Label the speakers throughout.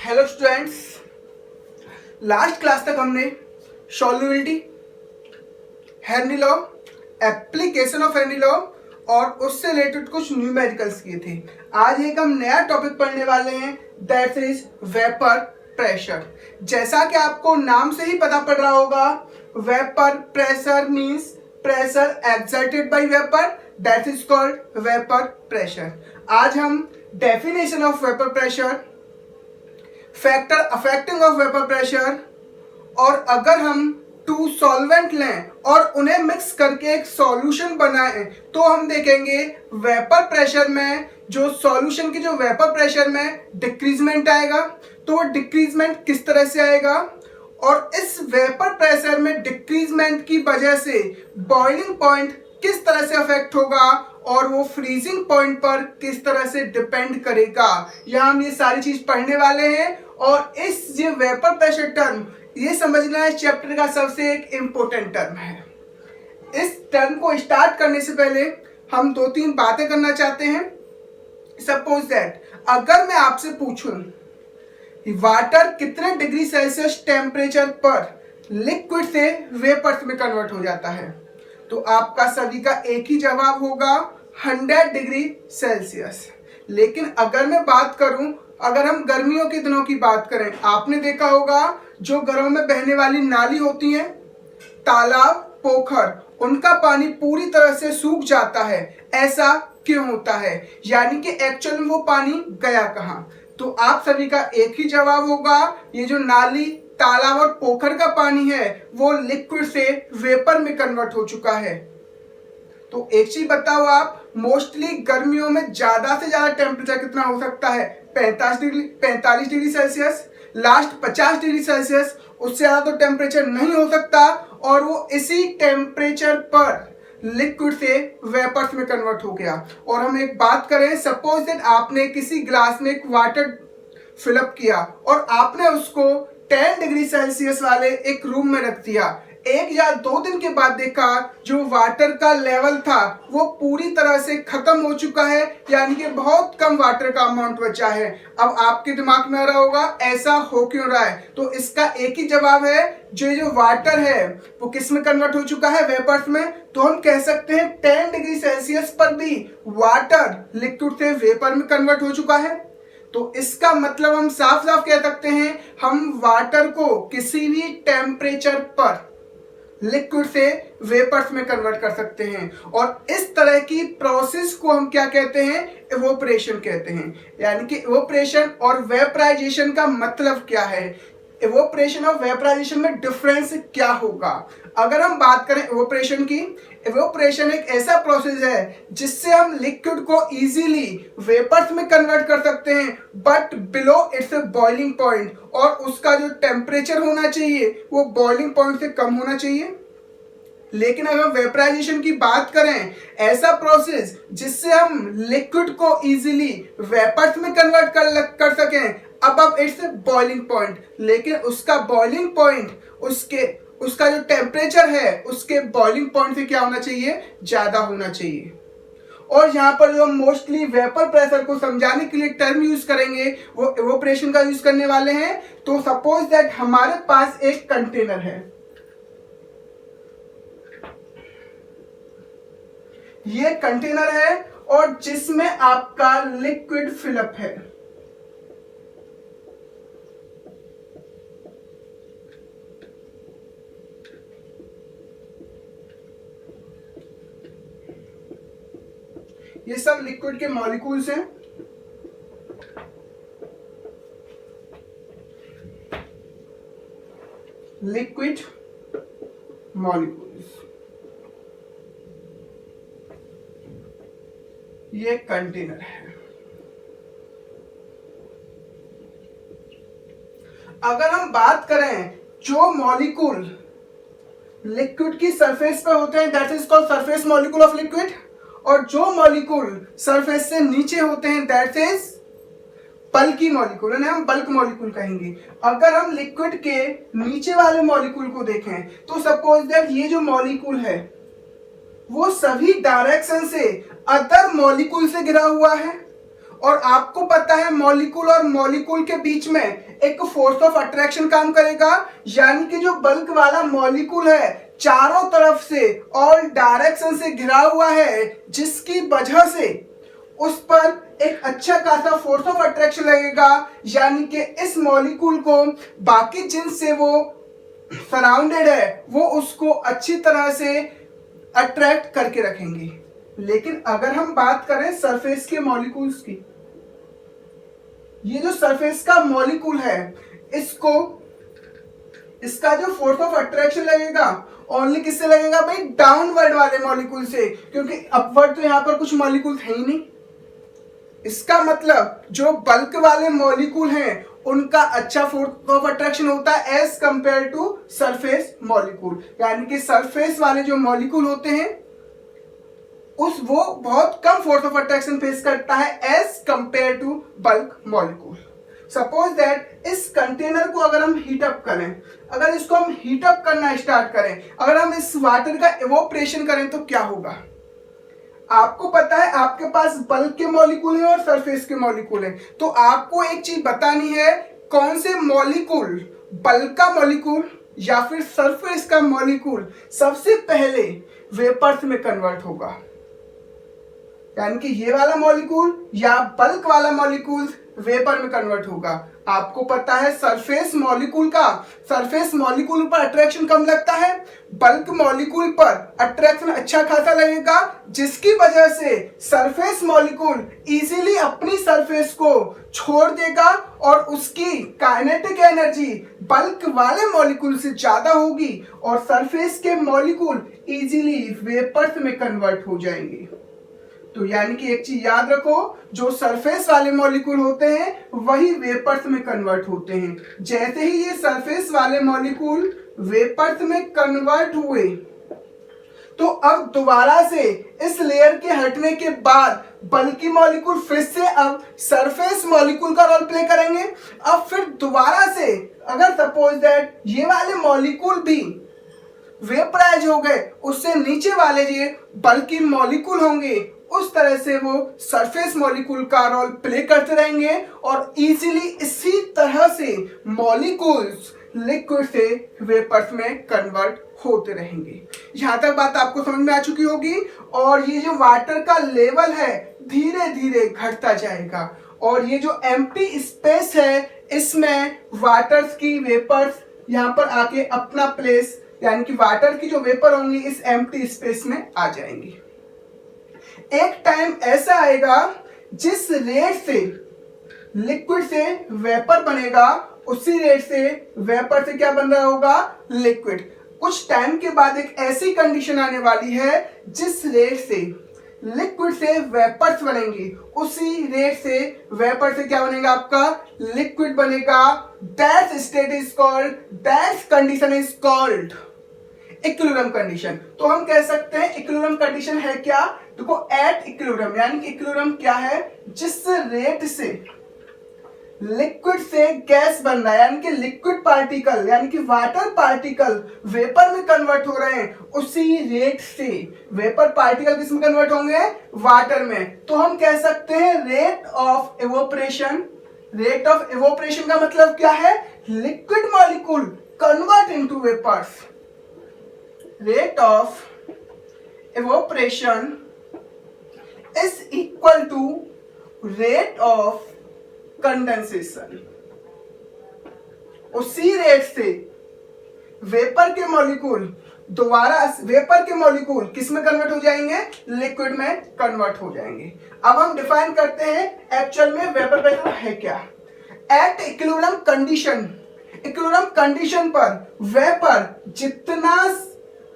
Speaker 1: Hello students, last class तक हमने solubility, Henry law, application of Henry law और उससे रिलेटेड कुछ न्यूमेरिकल्स किए थे। आज एक हम नया टॉपिक पढ़ने वाले हैं, दैट इज वेपर प्रेशर। जैसा कि आपको नाम से ही पता पड़ रहा होगा, vapour pressure means pressure exerted bye vapour, that is called vapour pressure. आज हम definition of vapour pressure, factor affecting of vapour pressure, और अगर हम टू सॉल्वेंट लें और उन्हें मिक्स करके एक सॉल्यूशन बनाएं तो हम देखेंगे वेपर प्रेशर में जो सॉल्यूशन की जो वेपर प्रेशर में डिक्रीजमेंट आएगा, तो वो डिक्रीजमेंट किस तरह से आएगा और इस वेपर प्रेशर में डिक्रीजमेंट की वजह से बॉइलिंग पॉइंट किस तरह से अफेक्ट होगा और वो फ्रीजिंग पॉइंट पर किस तरह से डिपेंड करेगा। यहाँ हम ये सारी चीज पढ़ने वाले हैं और इस ये वेपर प्रेशर टर्म ये समझना इस चैप्टर का सबसे एक इम्पोर्टेंट टर्म है। इस टर्म को स्टार्ट करने से पहले हम दो तीन बातें करना चाहते हैं। सपोज दैट अगर मैं आपसे पूछूं वाटर कितने डिग्री सेल्सियस टेम्परेचर पर लिक्विड से वेपर्स में कन्वर्ट हो जाता है, तो आपका सभी का एक ही जवाब होगा 100 डिग्री सेल्सियस। लेकिन अगर मैं बात करूं, अगर हम गर्मियों के दिनों की बात करें, आपने देखा होगा जो घरों में बहने वाली नाली होती है, तालाब, पोखर, उनका पानी पूरी तरह से सूख जाता है। ऐसा क्यों होता है? यानी कि एक्चुअल में वो पानी गया कहाँ? तो आप सभी का एक ही जवाब होगा, ये जो नाली, तालाब और पोखर का पानी है वो लिक्विड से वेपर में कन्वर्ट हो चुका है। तो एक चीज बताओ आप, मोस्टली गर्मियों में ज्यादा से ज्यादा टेम्परेचर कितना हो सकता है? 45 degree Celsius, last 50 degree Celsius, उससे ज्यादा तो टेम्परेचर नहीं हो सकता। और वो इसी टेम्परेचर पर लिक्विड से वेपर्स में कन्वर्ट हो गया। और हम एक बात करें, सपोज दैट आपने किसी ग्लास में एक वाटर फिलअप किया और आपने उसको 10 डिग्री सेल्सियस वाले एक रूम में रख दिया। 1 या 2 दिन के बाद देखा जो वाटर का लेवल था वो पूरी तरह से खत्म हो चुका है, यानी कि बहुत कम वाटर का अमाउंट बचा है। अब आपके दिमाग में आ रहा होगा ऐसा हो क्यों रहा है? तो इसका एक ही जवाब है, जो वाटर है वो किस में कन्वर्ट हो चुका है? वेपर्स में। तो हम कह सकते हैं 10 डिग्री सेल्सियस पर भी वाटर लिक्विड से वेपर में कन्वर्ट हो चुका है। तो इसका मतलब हम साफ साफ कह सकते हैं, हम वाटर को किसी भी टेम्परेचर पर लिक्विड से वेपर्स में कन्वर्ट कर सकते हैं। और इस तरह की प्रोसेस को हम क्या कहते हैं? इवोपरेशन कहते हैं। यानी कि इवोपरेशन और वेपराइजेशन का मतलब क्या है? इवोपरेशन और वेपराइजेशन में डिफरेंस क्या होगा? अगर हम बात करें इवोपरेशन की, इवोपरेशन एक ऐसा प्रोसेस है जिससे हम लिक्विड को इजीली वेपर्स में कन्वर्ट कर सकते हैं, but below it's boiling point, और उसका जो टेम्परेचर होना चाहिए वो बॉइलिंग पॉइंट से कम होना चाहिए। लेकिन अगर वेपराइजेशन की बात करें, ऐसा प्रोसेस जिससे हम लिक्विड को इजीली वेपर्स में कन्वर्ट कर सकें अब इट्स बॉइलिंग पॉइंट, लेकिन उसका बॉइलिंग पॉइंट उसका जो टेम्परेचर है उसके बॉइलिंग पॉइंट से क्या होना चाहिए? ज्यादा होना चाहिए। और यहाँ पर जो मोस्टली वेपर प्रेशर को समझाने के लिए टर्म यूज करेंगे वो इवोपरेशन का यूज करने वाले हैं। तो सपोज दैट हमारे पास एक कंटेनर है, ये कंटेनर है और जिसमें आपका लिक्विड फिलअप है। ये सब लिक्विड के मॉलिक्यूल्स हैं। लिक्विड मॉलिक्यूल्स, ये कंटेनर है। अगर हम बात करें जो मॉलिक्यूल लिक्विड की सरफेस पे होते हैं, that is called surface molecule of liquid, और जो मॉलिक्यूल सरफेस से नीचे होते हैं दैट इज बल्की मॉलिक्यूल, उन्हें हम बल्क मॉलिक्यूल कहेंगे। अगर हम लिक्विड के नीचे वाले मॉलिक्यूल को देखें तो सपोज दैट ये जो मॉलिक्यूल है वो सभी डायरेक्शन से अदर मॉलिक्यूल से घिरा हुआ है और आपको पता है मॉलिक्यूल और मॉलिक्यूल के बीच में एक फोर्स ऑफ अट्रैक्शन काम करेगा, यानी कि जो बल्क वाला मॉलिक्यूल है चारों तरफ से ऑल डायरेक्शन से घिरा हुआ है, जिसकी वजह से उस पर एक अच्छा खासा फोर्स ऑफ अट्रैक्शन लगेगा, यानी कि इस मॉलिक्यूल को बाकी जिन से वो सराउंडेड है वो उसको अच्छी तरह से अट्रैक्ट करके रखेंगे। लेकिन अगर हम बात करें सरफेस के मॉलिक्यूल्स की, ये जो सरफेस का मॉलिक्यूल है इसको, इसका जो फोर्स ऑफ अट्रैक्शन लगेगा ओनली किससे लगेगा भाई, डाउनवर्ड वाले मॉलिक्यूल से, क्योंकि अपवर्ड तो यहां पर कुछ मॉलिक्यूल है ही नहीं। इसका मतलब जो बल्क वाले मॉलिक्यूल हैं उनका अच्छा फोर्स ऑफ अट्रैक्शन होता है as compare to surface molecule, यानी कि सरफेस वाले जो मॉलिक्यूल होते हैं वो बहुत कम फोर्स ऑफ अट्रैक्शन फेस करता है as compare to bulk molecule. Suppose that इस कंटेनर को अगर हम हीट अप करें, अगर इसको हम हीट अप करना स्टार्ट करें, अगर हम इस वाटर का इवोपरेशन करें तो क्या होगा। आपको पता है आपके पास बल्क के मॉलिक्यूल है और सरफेस के मॉलिक्यूल है, तो आपको एक चीज बतानी है कौन से मॉलिक्यूल, बल्क का मॉलिक्यूल या फिर सरफेस का मॉलिक्यूल सबसे पहले वेपर्स में कन्वर्ट होगा, यानी कि ये वाला मॉलिक्यूल या बल्क वाला मॉलिक्यूल वेपर में कन्वर्ट होगा। आपको पता है सरफेस मॉलिक्यूल पर अट्रैक्शन कम लगता है, बल्क मॉलिक्यूल पर अट्रैक्शन अच्छा खासा लगेगा, जिसकी वजह से सरफेस मॉलिक्यूल इजीली अपनी सरफेस को छोड़ देगा और उसकी काइनेटिक एनर्जी बल्क वाले मॉलिक्यूल से ज्यादा होगी और सरफेस के मॉलिक्यूल इजीली वेपर्स में कन्वर्ट हो जाएंगे। तो यानी कि एक चीज याद रखो, जो सरफेस वाले मॉलिक्यूल होते हैं वही वेपर्स में कन्वर्ट होते हैं। जैसे ही ये सरफेस वाले मॉलिक्यूल वेपर्स में कन्वर्ट हुए तो अब दोबारा से इस लेयर के हटने के बाद बल्की मॉलिक्यूल फिर से अब सरफेस मॉलिक्यूल का रोल प्ले करेंगे। अब फिर दोबारा से अगर सपोज दैट ये वाले मॉलिक्यूल भी वेपराइज हो गए, उससे नीचे वाले ये बल्की मॉलिक्यूल होंगे, उस तरह से वो सरफेस मॉलिक्यूल का रोल प्ले करते रहेंगे और इजीली इसी तरह से मॉलिक्यूल्स लिक्विड से वेपर्स में कन्वर्ट होते रहेंगे। यहां तक बात आपको समझ में आ चुकी होगी। और ये जो वाटर का लेवल है धीरे धीरे घटता जाएगा और ये जो एम्प्टी स्पेस है इसमें वाटर्स की वेपर्स यहां पर आके अपना प्लेस, यानी कि वाटर की जो वेपर होंगी इस एम्प्टी स्पेस में आ जाएंगी। एक टाइम ऐसा आएगा जिस रेट से लिक्विड से वेपर बनेगा उसी रेट से वेपर से क्या बन रहा होगा, लिक्विड। कुछ टाइम के बाद एक ऐसी कंडीशन आने वाली है जिस रेट से लिक्विड से वेपर्स बनेंगी उसी रेट से वेपर से क्या बनेगा, आपका लिक्विड बनेगा। That state is called, that condition is called equilibrium condition. तो हम कह सकते हैं इक्विलिब्रियम कंडीशन है क्या, देखो एट इक्विलिब्रियम, यानी कि इक्विलिब्रियम क्या है, जिस रेट से लिक्विड से गैस बन रहा है, यानी कि लिक्विड पार्टिकल यानी कि वाटर पार्टिकल वेपर में कन्वर्ट हो रहे हैं, उसी रेट से वेपर पार्टिकल किस में कन्वर्ट होंगे, वाटर में। तो हम कह सकते हैं rate of evaporation. Rate of evaporation का मतलब क्या है, liquid molecule convert into vapours. Rate of evaporation is equal to rate of condensation। उसी रेट से वेपर के मॉलिक्यूल दोबारा वेपर के मॉलिक्यूल किस में कन्वर्ट हो जाएंगे, लिक्विड में कन्वर्ट हो जाएंगे। अब हम डिफाइन करते हैं एक्चुअल में वेपर प्रेशर है क्या। At equilibrium condition, equilibrium condition पर वेपर जितना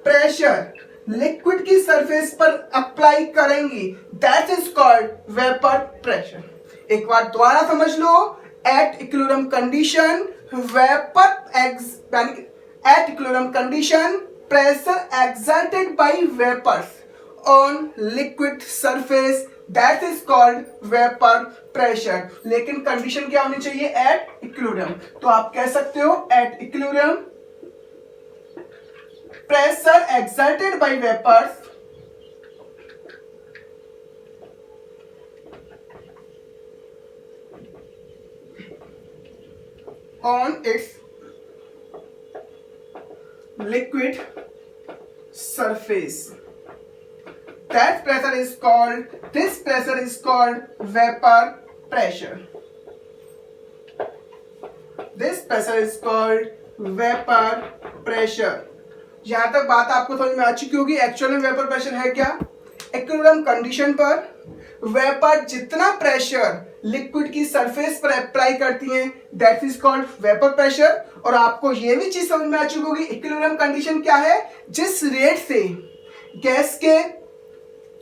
Speaker 1: प्रेशर लिक्विड की सरफेस पर अप्लाई करेंगी that is called vapour pressure. एक बार दोबारा समझ लो, at equilibrium condition vapour at equilibrium condition pressure exerted by vapours on liquid surface that is called vapour pressure. लेकिन कंडीशन क्या होनी चाहिए, एट इक्विलिब्रियम। तो आप कह सकते हो at equilibrium pressure exerted by vapors on its liquid surface. That pressure is called, this pressure is called vapor pressure. This pressure is called vapor pressure. यहां तक बात आपको समझ में आ चुकी होगी। एक्चुअल में वेपर प्रेशर है क्या? इक्विलिब्रियम कंडीशन पर वेपर जितना प्रेशर लिक्विड की सरफेस पर अप्लाई करती है that is called vapour pressure. और आपको ये भी चीज समझ में आ चुकी होगी इक्विलिब्रियम कंडीशन क्या है? जिस रेट से गैस के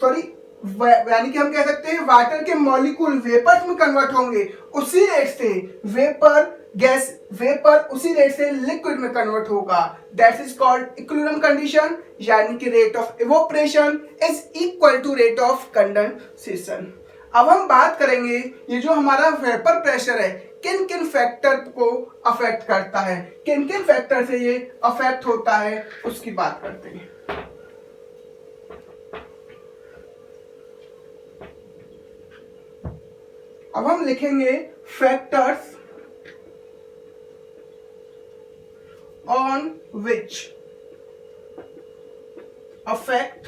Speaker 1: यानी कि हम कह सकते हैं वाटर के मॉलिक्यूल वेपर में कन्वर्ट होंगे, उसी रेट से वेपर उसी रेट से लिक्विड में कन्वर्ट होगा। That is called equilibrium condition, यानी कि rate of evaporation is equal to rate of condensation. अब हम बात करेंगे ये जो हमारा वेपर प्रेशर है किन किन फैक्टर को अफेक्ट करता है, किन किन फैक्टर से ये अफेक्ट होता है उसकी बात करते हैं। अब हम लिखेंगे factors on which affect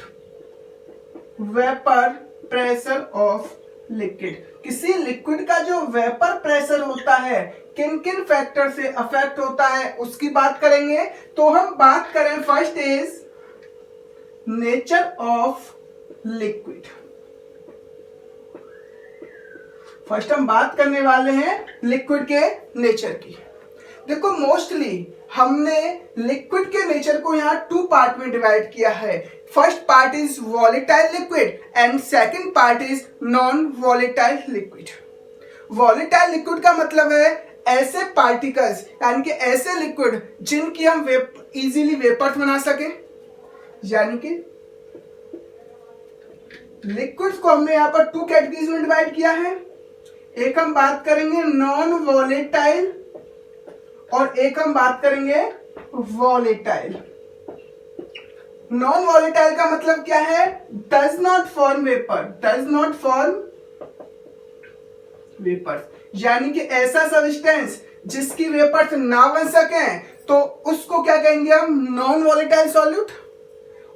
Speaker 1: vapour pressure of liquid. किसी लिक्विड का जो वेपर प्रेशर होता है किन किन फैक्टर से अफेक्ट होता है उसकी बात करेंगे। तो हम बात करें, first is nature of liquid. First हम बात करने वाले हैं लिक्विड के नेचर की। देखो मोस्टली हमने लिक्विड के नेचर को यहाँ 2 पार्ट में डिवाइड किया है। First part is volatile liquid and second part is non volatile liquid. Volatile liquid का मतलब है ऐसे पार्टिकल्स यानी कि ऐसे लिक्विड जिनकी हम इजीली वेपर्स बना सके, यानी कि लिक्विड्स को हमने यहाँ पर 2 कैटेगरीज में डिवाइड किया है। एक हम बात करेंगे नॉन वॉलेटाइल और एक हम बात करेंगे वॉलेटाइल। नॉन वॉलेटाइल का मतलब क्या है? Does not form vapour, does not form vapours, यानी कि ऐसा सब्सटेंस जिसकी वेपर्स ना बन सके तो उसको क्या कहेंगे हम? Non volatile solute.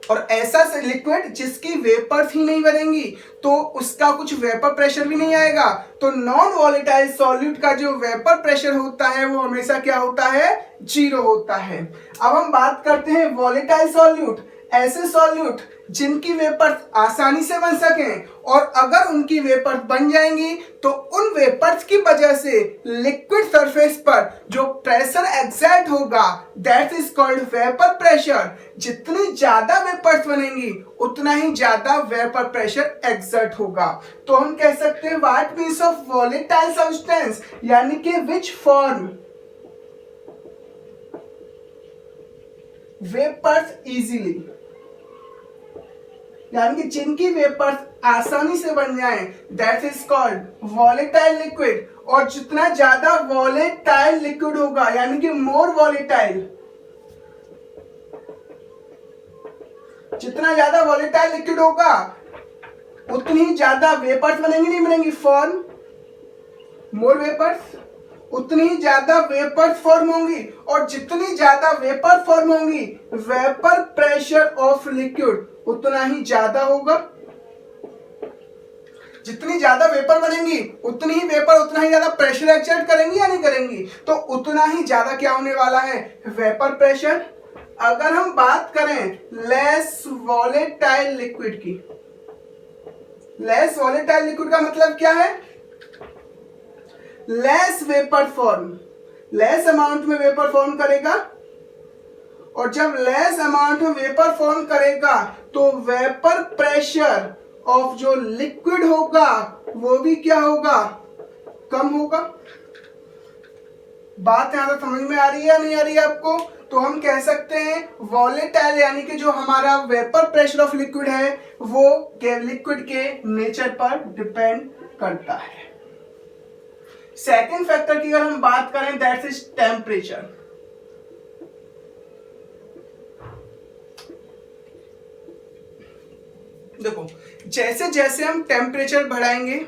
Speaker 1: और ऐसा लिक्विड जिसकी वेपर्स ही नहीं बनेंगी तो उसका कुछ वेपर प्रेशर भी नहीं आएगा। तो नॉन वॉलेटाइल सॉल्यूट का जो वेपर प्रेशर होता है वो हमेशा क्या होता है? 0 होता है। अब हम बात करते हैं वॉलेटाइल सॉल्यूट, ऐसे सॉल्यूट जिनकी वेपर्स आसानी से बन सकें और अगर उनकी वेपर्स बन जाएंगी तो उन वेपर्स की वजह से लिक्विड सरफेस पर जो प्रेशर एक्सर्ट होगा that is called vapour pressure. जितनी ज्यादा वेपर्स बनेंगी उतना ही ज्यादा वेपर प्रेशर एक्सर्ट होगा। तो हम कह सकते हैं what means of volatile substance, यानी कि विच फॉर्म वेपर्स इजीली, यानी कि जिनकी वेपर्स आसानी से बन जाएं that is called volatile liquid. और जितना ज्यादा वॉलेटाइल लिक्विड होगा यानी कि मोर वॉलेटाइल, जितना ज्यादा वॉलेटाइल लिक्विड होगा उतनी ही ज्यादा वेपर्स बनेंगी, नहीं बनेंगी? फॉर्म मोर वेपर्स, उतनी ही ज्यादा वेपर्स फॉर्म होंगी और जितनी ज्यादा वेपर फॉर्म होंगी वेपर प्रेशर ऑफ लिक्विड उतना ही ज्यादा होगा। जितनी ज्यादा वेपर बनेंगी उतनी ही वेपर उतना ही ज्यादा प्रेशर एक्सर्ट करेंगी या नहीं करेंगी? तो उतना ही ज्यादा क्या होने वाला है? Vapour pressure. अगर हम बात करें लेस वॉलेटाइल लिक्विड की, लेस वॉलेटाइल लिक्विड का मतलब क्या है? Less vapour form, less amount में वेपर फॉर्म करेगा और जब लेस अमाउंट में वेपर फॉर्म करेगा तो वेपर प्रेशर ऑफ जो लिक्विड होगा वो भी क्या होगा? कम होगा। बात यहां तक समझ में आ रही है या नहीं आ रही है आपको? तो हम कह सकते हैं वॉलेटाइल यानी कि जो हमारा वेपर प्रेशर ऑफ लिक्विड है वो लिक्विड के नेचर पर डिपेंड करता है। सेकेंड फैक्टर की अगर हम बात करें दैट इज टेम्परेचर। देखो जैसे जैसे हम टेम्परेचर बढ़ाएंगे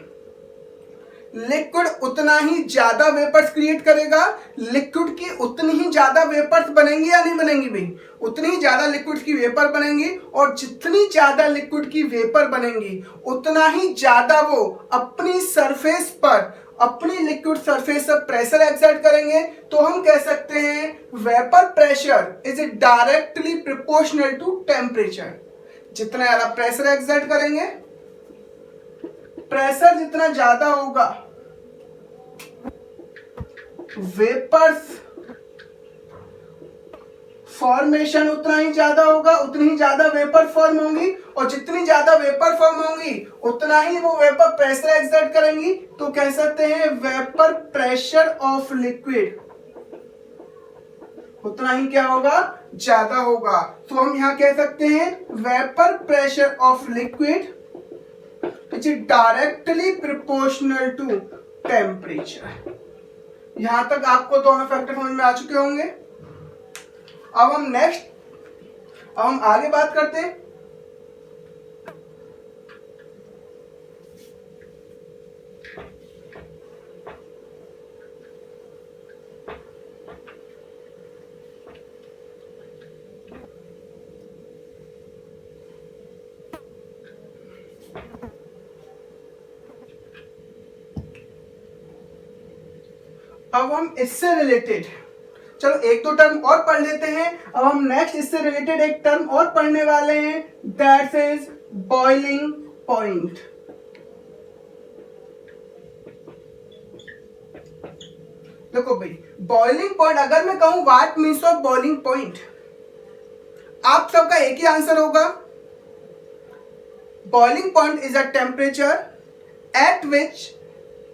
Speaker 1: लिक्विड उतना ही ज्यादा वेपर्स क्रिएट करेगा, लिक्विड की उतनी ही ज्यादा वेपर्स बनेंगी या नहीं बनेंगी भाई, उतनी ही ज्यादा लिक्विड की वेपर बनेंगी, और जितनी ज्यादा लिक्विड की वेपर बनेंगी उतना ही ज्यादा वो अपनी सरफेस पर, अपनी लिक्विड सरफेस पर प्रेशर एक्सर्ट करेंगे। तो हम कह सकते हैं vapour pressure is directly proportional to temperature. जितना ज्यादा प्रेशर एक्सर्ट करेंगे, प्रेशर जितना ज्यादा होगा, वेपर्स फॉर्मेशन उतना ही ज्यादा होगा, उतनी ही ज्यादा वेपर फॉर्म होंगी, और जितनी ज्यादा वेपर फॉर्म होंगी उतना ही वो वेपर प्रेशर एक्सर्ट करेंगी। तो कह सकते हैं वेपर प्रेशर ऑफ लिक्विड उतना ही क्या होगा, ज्यादा होगा। तो हम यहां कह सकते हैं vapour pressure of liquid which is directly proportional to temperature. यहां तक आपको दोनों फैक्टर समझ में आ चुके होंगे। अब हम आगे बात करते हैं। अब हम इससे रिलेटेड चलो एक दो टर्म और पढ़ लेते हैं। अब हम नेक्स्ट इससे रिलेटेड एक टर्म और पढ़ने वाले हैं, दैट इज बॉइलिंग पॉइंट। देखो भाई, बॉइलिंग पॉइंट अगर मैं कहूं what means of boiling point, आप सबका एक ही आंसर होगा। Boiling point is a temperature at which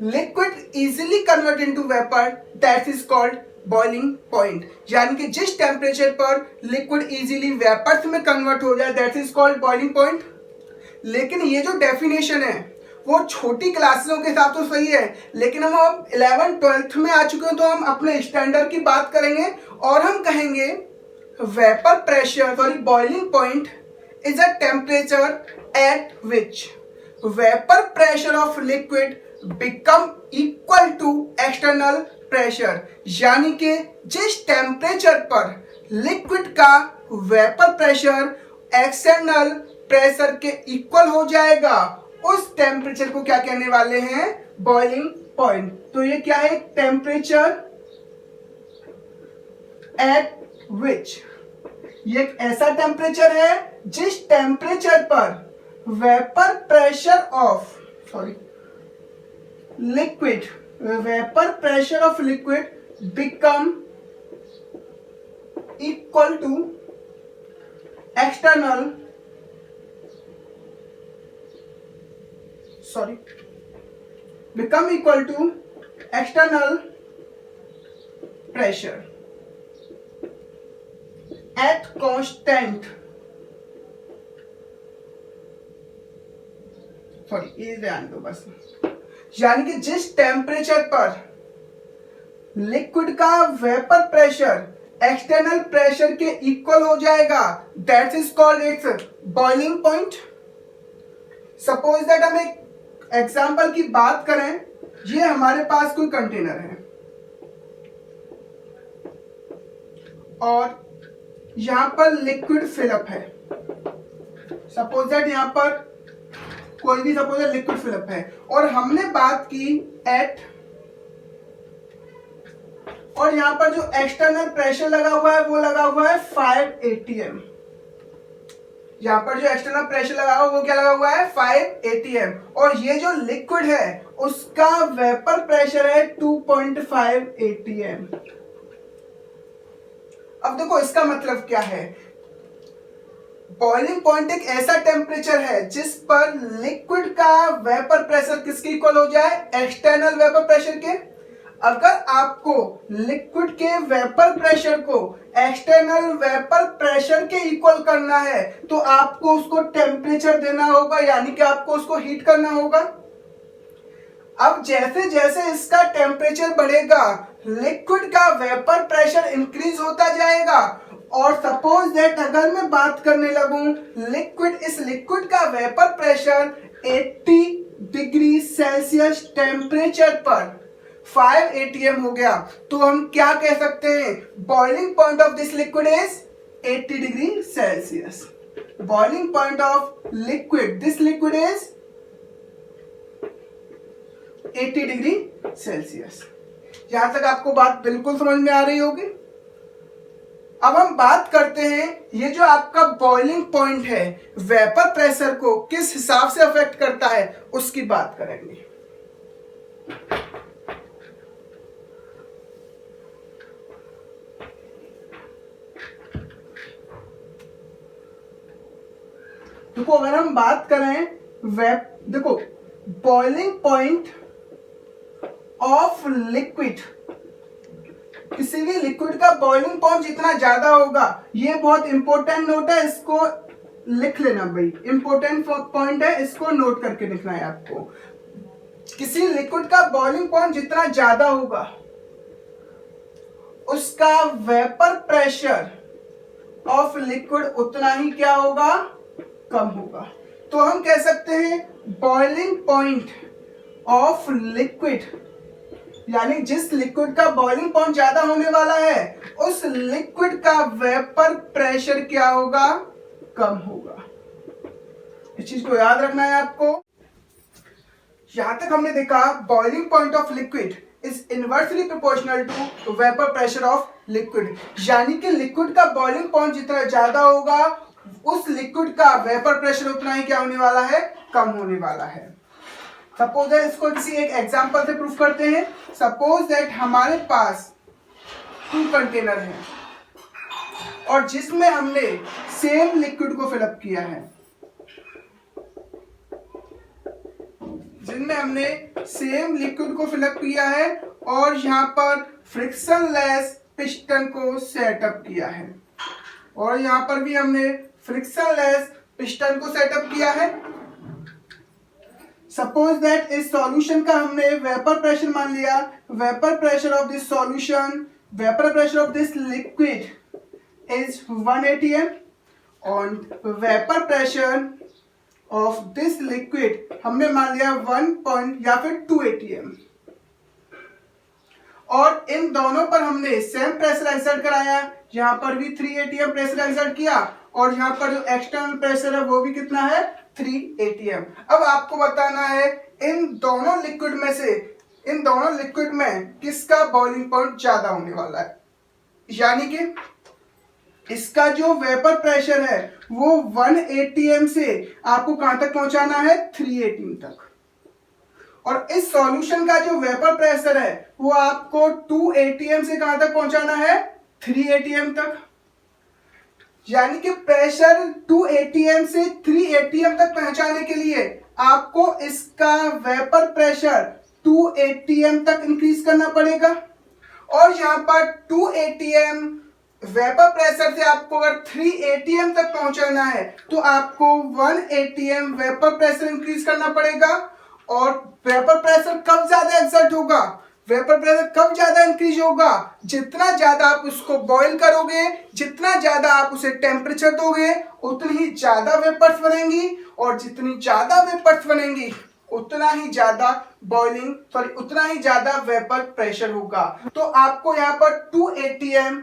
Speaker 1: liquid easily convert into vapour, that is called boiling point. यानी कि जिस टेम्परेचर पर लिक्विड इजीली वेपर्स में कन्वर्ट हो जाए, that is called boiling point. लेकिन ये जो डेफिनेशन है वो छोटी क्लासों के साथ तो सही है, लेकिन हम अब 11th 12th में आ चुके हैं, तो हम अपने स्टैंडर्ड की बात करेंगे और हम कहेंगे vapour pressure boiling point is a temperature at which vapour pressure of liquid become equal to external pressure. यानी कि जिस टेम्परेचर पर लिक्विड का वेपर प्रेशर एक्सटर्नल प्रेशर के इक्वल हो जाएगा, उस टेम्परेचर को क्या कहने वाले हैं, बॉइलिंग पॉइंट। तो ये क्या है, टेम्परेचर एट विच, ये एक ऐसा टेम्परेचर है जिस टेम्परेचर पर vapour pressure of liquid, vapour pressure of liquid become equal to external pressure at constant, ये ध्यान दो बस, यानी कि जिस टेम्परेचर पर लिक्विड का वेपर प्रेशर एक्सटर्नल प्रेशर के इक्वल हो जाएगा, that is called its boiling point. Suppose that हम एक एग्जाम्पल की बात करें, ये हमारे पास कोई कंटेनर है और यहां पर लिक्विड फिलअप है। सपोज दैट यहां पर कोई भी लिक्विड फिलअप है और हमने बात की एट, और यहां पर जो एक्सटर्नल प्रेशर लगा हुआ है वो लगा हुआ है 5 atm। यहां पर जो एक्सटर्नल प्रेशर लगा हुआ है वो क्या लगा हुआ है, 5 atm, और ये जो लिक्विड है उसका वेपर प्रेशर है 2.5 atm। अब देखो इसका मतलब क्या है, बॉइलिंग पॉइंट एक ऐसा टेम्परेचर है जिस पर लिक्विड का वेपर प्रेशर किसके इक्वल हो जाए, एक्सटर्नल वेपर प्रेशर के। अगर आपको लिक्विड के वेपर प्रेशर को एक्सटर्नल वेपर प्रेशर के इक्वल करना है तो आपको उसको टेम्परेचर देना होगा, यानी कि आपको उसको हीट करना होगा। अब जैसे जैसे इसका टेम्परेचर बढ़ेगा लिक्विड का वेपर प्रेशर इंक्रीज होता जाएगा, और सपोज दैट अगर मैं बात करने लगूं लिक्विड का vapour pressure 80 degree Celsius temperature पर 5 atm हो गया, तो हम क्या कह सकते हैं, boiling point of this liquid is 80 degree Celsius. Boiling point of liquid, this liquid is 80 degree Celsius. यहां तक आपको बात बिल्कुल समझ में आ रही होगी। अब हम बात करते हैं, ये जो आपका बॉइलिंग पॉइंट है वेपर प्रेशर को किस हिसाब से अफेक्ट करता है उसकी बात करेंगे। देखो अगर हम बात करें देखो बॉइलिंग पॉइंट ऑफ लिक्विड, किसी भी लिक्विड का बॉइलिंग पॉइंट जितना ज्यादा होगा, ये बहुत इंपॉर्टेंट नोट है, इसको लिख लेना भाई, इंपॉर्टेंट पॉइंट है, इसको नोट करके लिखना है आपको। किसी लिक्विड का बॉइलिंग पॉइंट जितना ज्यादा होगा उसका वेपर प्रेशर ऑफ लिक्विड उतना ही क्या होगा, कम होगा। तो हम कह सकते हैं बॉइलिंग पॉइंट ऑफ लिक्विड, यानी जिस लिक्विड का बॉइलिंग पॉइंट ज्यादा होने वाला है उस लिक्विड का वेपर प्रेशर क्या होगा, कम होगा। इस चीज को याद रखना है आपको। यहां तक हमने देखा boiling point of liquid is inversely proportional to vapour pressure of liquid, यानी कि लिक्विड का बॉइलिंग पॉइंट जितना ज्यादा होगा उस लिक्विड का वेपर प्रेशर उतना ही क्या होने वाला है, कम होने वाला है। सपोज दैट, इसको किसी एक एग्जांपल से प्रूफ करते हैं। सपोज दैट हमारे पास 2 कंटेनर हैं और जिसमें हमने सेम लिक्विड को फिलअप किया है, जिनमें हमने सेम लिक्विड को फिलअप किया है और यहाँ पर फ्रिक्शनलेस पिस्टन को सेटअप किया है, और यहाँ पर भी हमने फ्रिक्शनलेस पिस्टन को सेटअप किया है। सपोज दैट इस सॉल्यूशन का हमने वेपर प्रेशर मान लिया, vapour pressure of this solution, vapour pressure of this liquid is 1 atm और vapour pressure of this liquid हमने मान लिया 1 या फिर 2 atm, और इन दोनों पर हमने सेम प्रेशर एक्सर्ट कराया। यहाँ पर भी 3 atm प्रेशर एक्सर्ट किया और यहाँ पर जो एक्सटर्नल प्रेशर है वो भी कितना है, 3 atm। अब आपको बताना है इन दोनों लिक्विड में से, इन दोनों लिक्विड में किसका बॉइलिंग पॉइंट ज्यादा होने वाला है, यानी कि इसका जो वेपर प्रेशर है वो 1 atm से आपको कहां तक पहुंचाना है, 3 atm तक, और इस सॉल्यूशन का जो वेपर प्रेशर है वो आपको 2 atm से कहां तक पहुंचाना है, 3 atm तक। यानी कि प्रेशर 2 atm से 3 atm तक पहुंचाने के लिए आपको इसका वेपर प्रेशर 2 atm तक इंक्रीज करना पड़ेगा, और यहाँ पर 2 atm वेपर प्रेशर से आपको अगर 3 atm तक पहुंचाना है तो आपको 1 atm वेपर प्रेशर इंक्रीज करना पड़ेगा। और वेपर प्रेशर कब ज्यादा एक्सर्ट होगा, वेपर प्रेशर कब ज्यादा इंक्रीज होगा, जितना ज्यादा आप उसको बॉईल करोगे, जितना ज्यादा आप उसे टेम्परेचर दोगे, उतनी ही ज्यादा वेपर्स बनेंगी, और जितनी ज्यादा वेपर्स बनेंगी उतना ही ज्यादा उतना ही ज्यादा वेपर प्रेशर होगा। तो आपको यहाँ पर 2 atm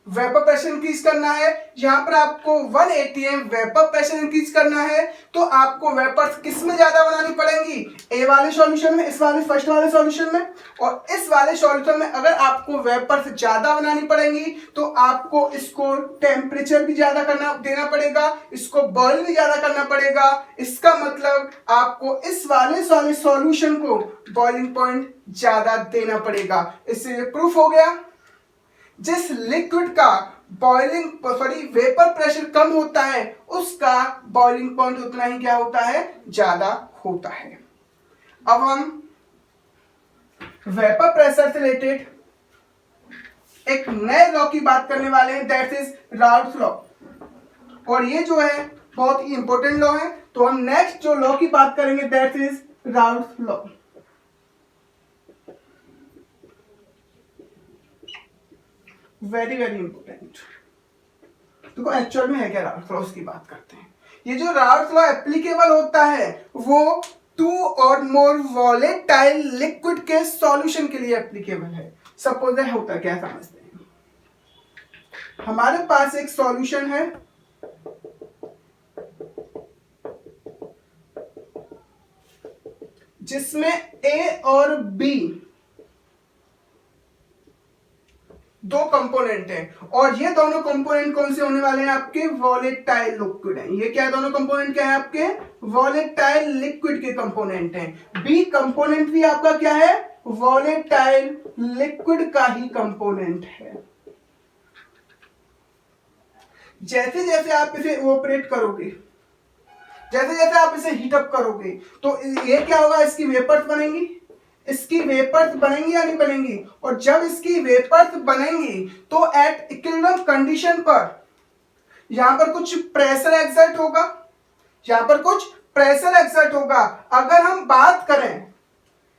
Speaker 1: वेपर प्रेशर इंक्रीज करना है, यहाँ पर आपको 1 atm वेपर प्रेशर इंक्रीज करना है, तो आपको वेपर्स किस में ज्यादा बनानी पड़ेंगी, ए वाले सॉल्यूशन में, इस वाले फर्स्ट वाले सॉल्यूशन में। और इस वाले सॉल्यूशन में अगर आपको वेपर्स ज्यादा बनानी पड़ेंगी तो आपको इसको टेम्परेचर भी ज्यादा देना पड़ेगा, इसको बॉईल भी ज्यादा करना पड़ेगा। इसका मतलब आपको इस वाले सॉल्यूशन को बॉइलिंग पॉइंट ज्यादा देना पड़ेगा। इससे प्रूफ हो गया जिस लिक्विड का वेपर प्रेशर कम होता है उसका बॉइलिंग पॉइंट उतना ही क्या होता है, ज्यादा होता है। अब हम वेपर प्रेशर से रिलेटेड एक नए लॉ की बात करने वाले हैं, दैट इज राउल्ट्स लॉ, और ये जो है बहुत ही इंपॉर्टेंट लॉ है। तो हम नेक्स्ट जो लॉ की बात करेंगे that is Raoult's law. Very important. देखो एक्चुअल में है क्या राउल्ट्स लॉ, उसकी बात करते हैं। ये जो राउल्ट्स लॉ एप्लीकेबल होता है वो टू और मोर वॉलेटाइल लिक्विड के सॉल्यूशन के लिए एप्लीकेबल है। सपोज होता क्या समझते हैं, हमारे पास एक सॉल्यूशन है जिसमें ए और बी दो कंपोनेंट हैं और ये दोनों कंपोनेंट कौन से होने वाले हैं, आपके वॉलेटाइल लिक्विड हैं। ये क्या दोनों कंपोनेंट क्या है, आपके वॉलेटाइल लिक्विड के कंपोनेंट हैं। बी कंपोनेंट भी आपका क्या है, वॉलेटाइल लिक्विड का ही कंपोनेंट है। जैसे जैसे आप इसे इवोपरेट करोगे, जैसे जैसे आप इसे हीटअप करोगे, तो ये क्या होगा, इसकी वेपर्स बनेंगी, इसकी वेपर्स बनेंगी या नहीं बनेंगी। और जब इसकी वेपर्स बनेंगी तो एट इक्विलिब्रियम कंडीशन पर यहां पर कुछ प्रेशर एक्सर्ट होगा, यहां पर कुछ प्रेशर एक्सर्ट होगा। अगर हम बात करें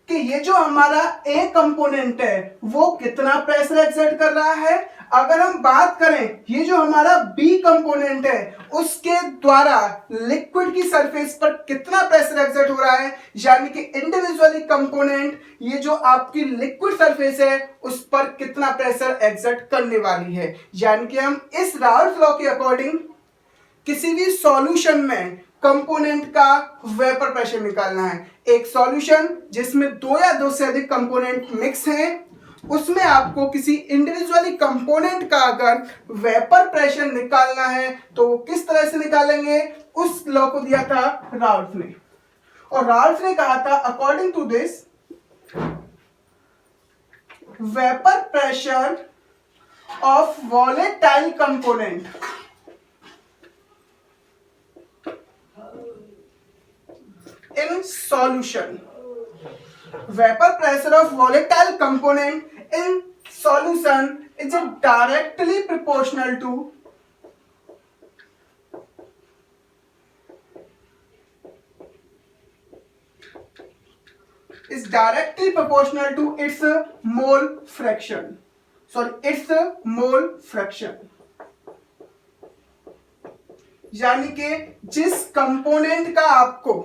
Speaker 1: कि ये जो हमारा ए कंपोनेंट है वो कितना प्रेशर एक्सर्ट कर रहा है, अगर हम बात करें ये जो हमारा बी कंपोनेंट है उसके द्वारा लिक्विड की सरफेस पर कितना प्रेशर एक्सर्ट हो रहा है, यानी कि इंडिविजुअली कंपोनेंट ये जो आपकी लिक्विड सरफेस है उस पर कितना प्रेशर एक्सर्ट करने वाली है। यानी कि हम इस राउल्फ लॉ के अकॉर्डिंग किसी भी सॉल्यूशन में कंपोनेंट का वेपर प्रेशर निकालना है। एक सॉल्यूशन जिसमें दो या दो से अधिक कंपोनेंट मिक्स हैं, उसमें आपको किसी इंडिविजुअली कंपोनेंट का अगर वेपर प्रेशर निकालना है तो किस तरह से निकालेंगे, उस लॉ को दिया था राल्फ ने। और राल्फ ने कहा था according to this vapour pressure of volatile component in solution, vapor pressure of volatile component in solution is directly proportional to its mole fraction, its mole fraction। यानी कि जिस कंपोनेंट का आपको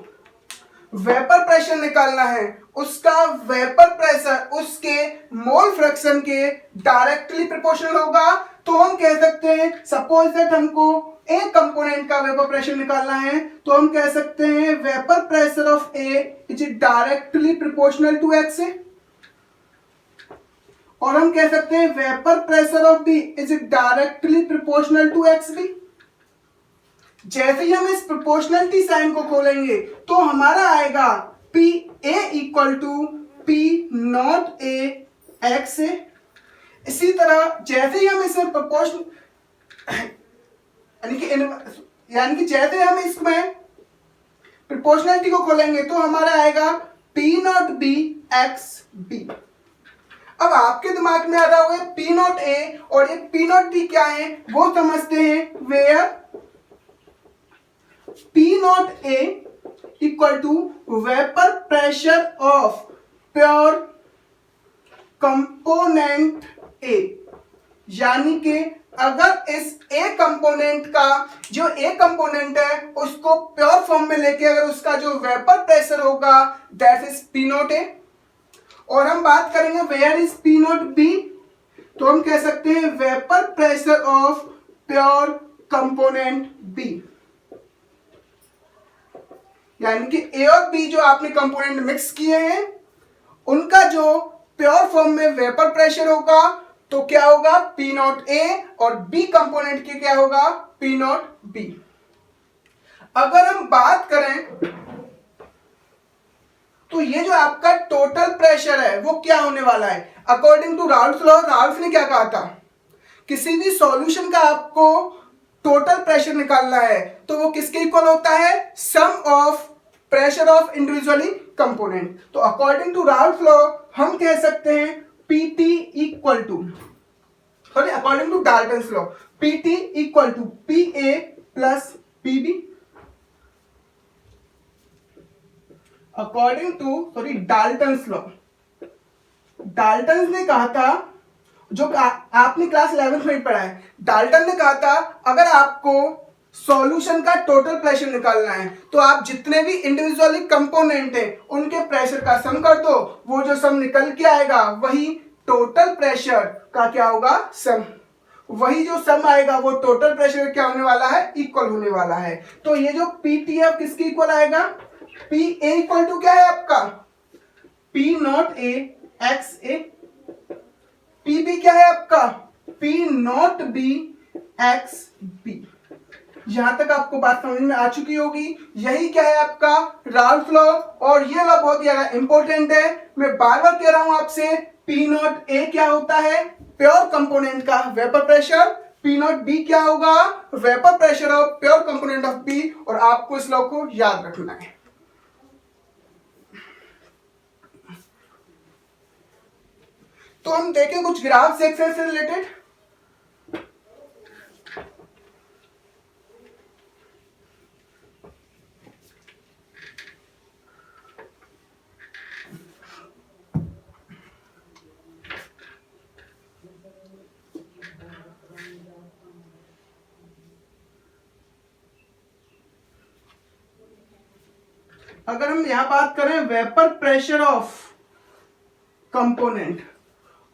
Speaker 1: वेपर प्रेशर निकालना है उसका वेपर प्रेशर उसके mole fraction के डायरेक्टली प्रोपोर्शनल होगा। तो हम कह सकते हैं सपोज दैट हमको ए कंपोनेंट का वेपर प्रेशर निकालना है तो हम कह सकते हैं vapour pressure of A is directly proportional to X, और हम कह सकते हैं vapour pressure of B is directly proportional to X B. जैसे ही हम इस प्रोपोर्शनलिटी साइन को खोलेंगे तो हमारा आएगा P A equal to P naught A X A. इसी तरह जैसे ही हम इसमें प्रोपोर्शन यानी कि जैसे हम इसमें प्रोपोर्शनलिटी को खोलेंगे तो हमारा आएगा P naught B X B. अब आपके दिमाग में आ रहा होगा पी नॉट ए और ये पी नॉट बी क्या है वो समझते हैं। Where P naught A equal to vapor pressure of pure component A, यानी कि अगर इस A कंपोनेंट का जो A कंपोनेंट है उसको प्योर फॉर्म में लेके अगर उसका जो वेपर प्रेशर होगा that is P naught A, और हम बात करेंगे where is P naught B तो हम कह सकते हैं vapour pressure of pure component B। यानी कि ए और बी जो आपने कंपोनेंट मिक्स किए हैं उनका जो प्योर फॉर्म में वेपर प्रेशर होगा तो क्या होगा पी नॉट ए, और बी कंपोनेंट के क्या होगा पी नॉट बी। अगर हम बात करें तो ये जो आपका टोटल प्रेशर है वो क्या होने वाला है according to Ralph law. Raoult ने क्या कहा था, किसी भी सॉल्यूशन का आपको टोटल प्रेशर निकालना है तो वो किसके इक्वल होता है, sum of pressure of individually component. तो अकॉर्डिंग टू राल्फ लॉ हम कह सकते हैं PT equal to according to Dalton's law PT equal to P A plus PB. According to Dalton's law, Dalton's ने कहा था जो आपने क्लास 11th में पढ़ा है, डाल्टन ने कहा था अगर आपको सॉल्यूशन का टोटल प्रेशर निकालना है, तो आप जितने भी इंडिविजुअली कंपोनेंट हैं उनके प्रेशर का सम कर दो, वो जो सम निकल के आएगा वही टोटल प्रेशर का क्या होगा, सम। वही जो सम आएगा वो टोटल प्रेशर क्या होने वाला है, इक्वल होने वाला है। तो ये जो पीटीएफ किसके इक्वल आएगा, पी ए इक्वल टू क्या है आपका, P naught A X A, P B क्या है आपका, P naught B X B. यहां तक आपको बात समझ में आ चुकी होगी। यही क्या है आपका राल्फ लॉ, और ये लॉ बहुत ज्यादा इंपॉर्टेंट है। मैं बार बार कह रहा हूं आपसे, पी नॉट ए क्या होता है, प्योर कंपोनेंट का vapour pressure, P naught B क्या होगा, vapour pressure of pure component of B, और आपको इस लॉ को याद रखना है। तो हम देखें कुछ ग्राफ सेक्शन से रिलेटेड। अगर हम यहां बात करें वेपर प्रेशर ऑफ कंपोनेंट,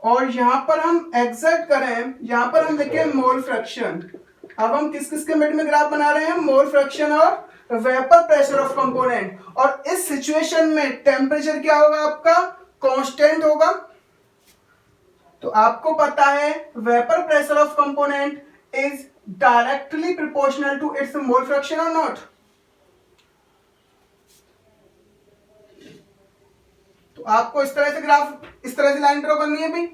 Speaker 1: और यहां पर हम एग्जर्ट करें, यहां पर हम देखें मोल फ्रैक्शन। अब हम किस किस के मिड में ग्राफ बना रहे हैं, मोल फ्रैक्शन और वेपर प्रेशर ऑफ कंपोनेंट। और इस सिचुएशन में टेम्परेचर क्या होगा आपका, कांस्टेंट होगा। तो आपको पता है vapour pressure of component is directly proportional to its mole fraction और नॉट। तो आपको इस तरह से ग्राफ, इस तरह से लाइन ड्रॉ करनी है भाई।